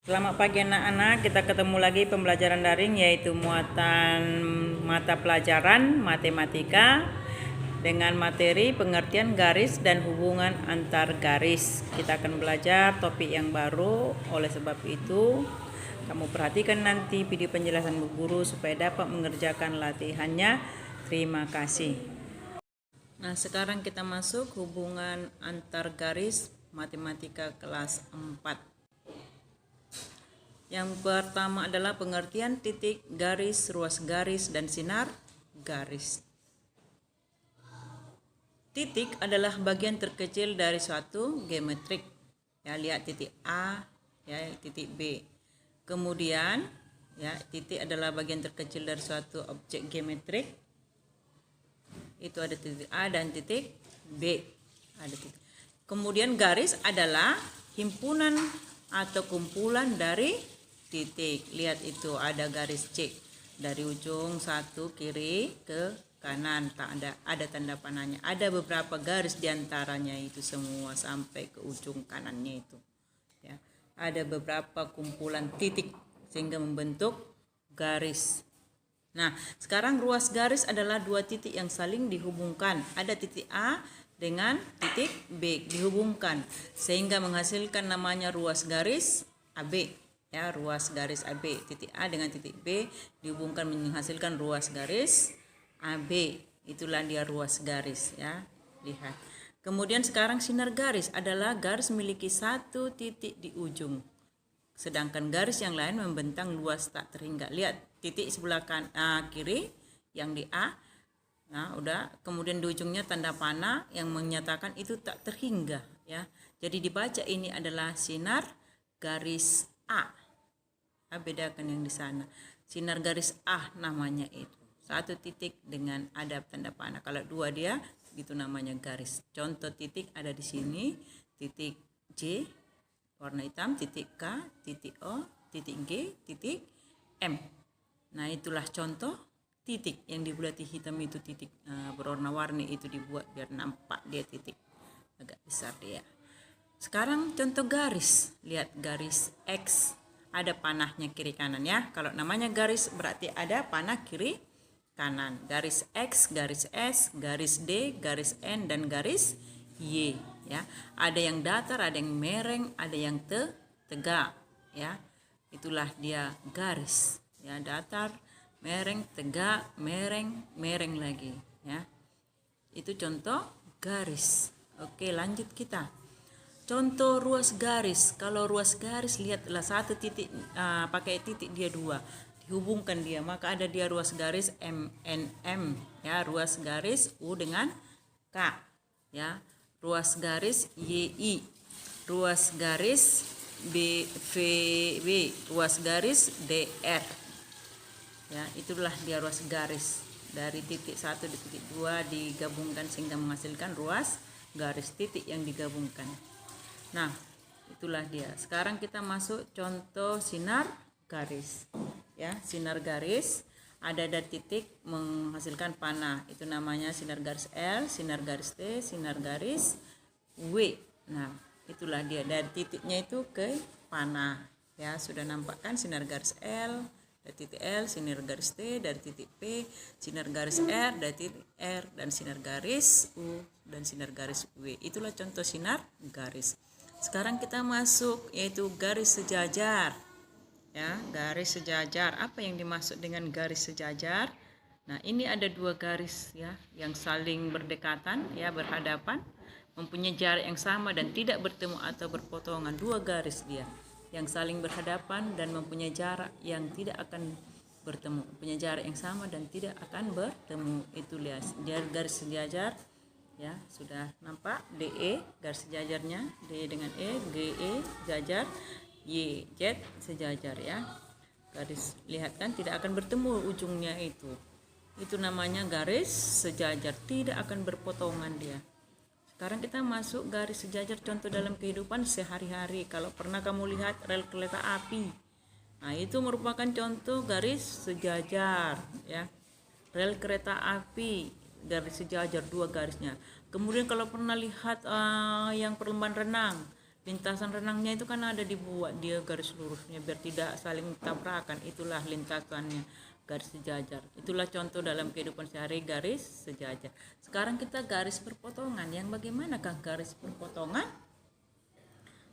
Selamat pagi anak-anak, kita ketemu lagi pembelajaran daring yaitu muatan mata pelajaran matematika dengan materi pengertian garis dan hubungan antar garis. Kita akan belajar topik yang baru, oleh sebab itu kamu perhatikan nanti video penjelasan Bu Guru supaya dapat mengerjakan latihannya. Terima kasih. Nah, sekarang kita masuk hubungan antar garis matematika kelas 4. Yang pertama adalah pengertian titik, garis, ruas garis, dan sinar garis. Titik adalah bagian terkecil dari suatu geometrik. Ya, lihat titik A, ya, titik B. Kemudian, ya, titik adalah bagian terkecil dari suatu objek geometrik. Itu ada titik A dan titik B. Ada titik. Kemudian garis adalah himpunan atau kumpulan dari titik. Lihat itu ada garis C dari ujung satu kiri ke kanan, tak ada tanda panahnya. Ada beberapa garis diantaranya itu semua sampai ke ujung kanannya itu. Ya, ada beberapa kumpulan titik sehingga membentuk garis. Nah, sekarang ruas garis adalah dua titik yang saling dihubungkan. Ada titik A dengan titik B dihubungkan sehingga menghasilkan namanya ruas garis AB. Ya, ruas garis AB. Titik A dengan titik B dihubungkan menghasilkan ruas garis AB. Itulah dia ruas garis, ya. Lihat. Kemudian sekarang sinar garis adalah garis memiliki satu titik di ujung. Sedangkan garis yang lain membentang luas tak terhingga. Lihat titik sebelah kiri yang di A. Nah, udah. Kemudian di ujungnya tanda panah yang menyatakan itu tak terhingga, ya. Jadi dibaca ini adalah sinar garis A. Bedakan yang di sana. Sinar garis A namanya itu. Satu titik dengan ada tanda panah. Kalau dua dia itu namanya garis. Contoh titik ada di sini. Titik J warna hitam, titik K, titik O, titik G, titik M. Nah, itulah contoh titik yang dibulati hitam itu titik berwarna-warni itu dibuat biar nampak dia titik agak besar dia. Sekarang contoh garis. Lihat garis X. Ada panahnya kiri kanan, ya. Kalau namanya garis berarti ada panah kiri kanan. Garis X, garis S, garis D, garis N, dan garis Y, ya. Ada yang datar, ada yang mereng, ada yang tegak, ya. Itulah dia garis, ya. Datar, mereng, tegak, mereng lagi, ya. Itu contoh garis. Oke, lanjut kita. Contoh ruas garis. Kalau ruas garis lihatlah satu titik, pakai titik dia dua, dihubungkan dia, maka ada dia ruas garis MNM, ya. Ruas garis U dengan K, ya. Ruas garis YI, ruas garis BVB, ruas garis DR, ya. Itulah dia ruas garis. Dari titik 1 di titik 2 digabungkan sehingga menghasilkan ruas garis titik yang digabungkan. Nah, itulah dia. Sekarang kita masuk contoh sinar garis. Ya, sinar garis ada titik menghasilkan panah. Itu namanya sinar garis L, sinar garis T, sinar garis W. Nah, itulah dia. Dari titiknya itu ke panah. Ya, sudah nampak kan sinar garis L, dari titik L, sinar garis T, dari titik P, sinar garis R, dari titik R, dan sinar garis U, dan sinar garis W. Itulah contoh sinar garis. Sekarang kita masuk yaitu garis sejajar. Ya, garis sejajar. Apa yang dimaksud dengan garis sejajar? Nah, ini ada dua garis, ya, yang saling berdekatan, ya, berhadapan, mempunyai jarak yang sama dan tidak bertemu atau berpotongan. Dua garis dia yang saling berhadapan dan mempunyai jarak yang tidak akan bertemu, punya jarak yang sama dan tidak akan bertemu. Itu lihat garis sejajar. Ya, sudah nampak DE garis sejajarnya, D dengan E, GE sejajar, Y, Z sejajar, ya. Garis, lihat kan tidak akan bertemu ujungnya itu. Itu namanya garis sejajar, tidak akan berpotongan dia. Sekarang kita masuk garis sejajar contoh dalam kehidupan sehari-hari. Kalau pernah kamu lihat rel kereta api, nah itu merupakan contoh garis sejajar, ya. Rel kereta api garis sejajar dua garisnya. Kemudian kalau pernah lihat yang perlombaan renang, lintasan renangnya itu kan ada dibuat dia garis lurusnya biar tidak saling tabrakan, itulah lintasannya garis sejajar. Itulah contoh dalam kehidupan sehari garis sejajar. Sekarang kita garis berpotongan. Yang bagaimanakah garis berpotongan?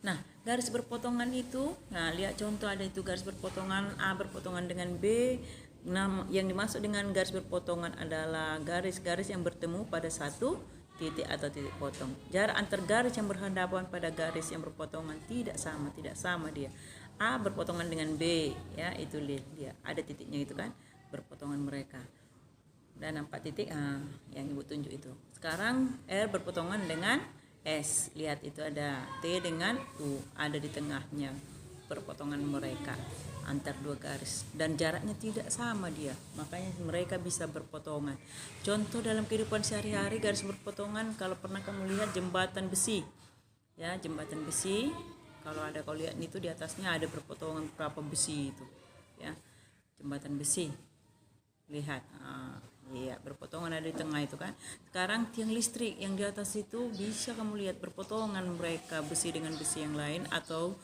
Nah, garis berpotongan itu, nah lihat contoh ada itu garis berpotongan A berpotongan dengan B. Nah, yang dimaksud dengan garis berpotongan adalah garis-garis yang bertemu pada satu titik atau titik potong. Jarak antar garis yang berhadapan pada garis yang berpotongan tidak sama dia. A berpotongan dengan B, ya itu dia ada titiknya itu kan, berpotongan mereka. Dan nampak titik yang ibu tunjuk itu. Sekarang R berpotongan dengan S, lihat itu ada T dengan U, ada di tengahnya perpotongan mereka antar dua garis dan jaraknya tidak sama dia, makanya mereka bisa berpotongan. Contoh dalam kehidupan sehari-hari garis berpotongan, kalau pernah kamu lihat jembatan besi, ya jembatan besi, kalau lihat itu di atasnya ada berpotongan berapa besi itu, ya jembatan besi, lihat iya berpotongan ada di tengah itu kan. Sekarang tiang listrik yang di atas itu bisa kamu lihat berpotongan mereka, besi dengan besi yang lain atau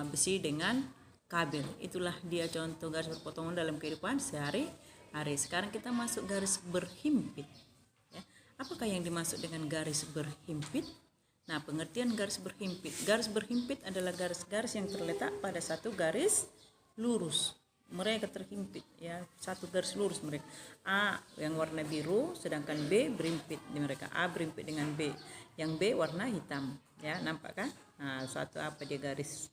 besi dengan kabel. Itulah dia contoh garis berpotongan dalam kehidupan sehari-hari. Sekarang kita masuk garis berhimpit, ya. Apakah yang dimaksud dengan garis berhimpit? Nah, pengertian garis berhimpit. Garis berhimpit adalah garis-garis yang terletak pada satu garis lurus. Mereka terhimpit, ya satu garis lurus mereka. A yang warna biru, sedangkan B berhimpit di mereka. A berhimpit dengan B, yang B warna hitam, ya nampak kan? Nah, satu apa dia garis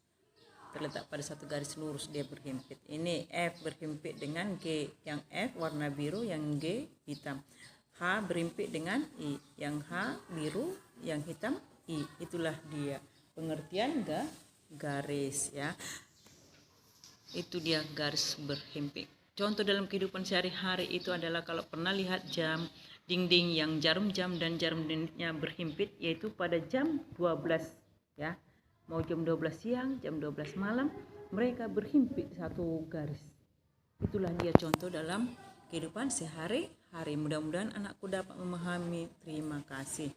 terletak pada satu garis lurus, dia berhimpit. Ini F berhimpit dengan G, yang F warna biru, yang G hitam. H berhimpit dengan I, yang H biru, yang hitam I. Itulah dia pengertian garis, ya. Itu dia garis berhimpit. Contoh dalam kehidupan sehari-hari itu adalah kalau pernah lihat jam dinding yang jarum jam dan jarum dindingnya berhimpit, yaitu pada jam 12, ya. Mau jam 12 siang, jam 12 malam, mereka berhimpit satu garis. Itulah dia contoh dalam kehidupan sehari-hari. Mudah-mudahan anakku dapat memahami. Terima kasih.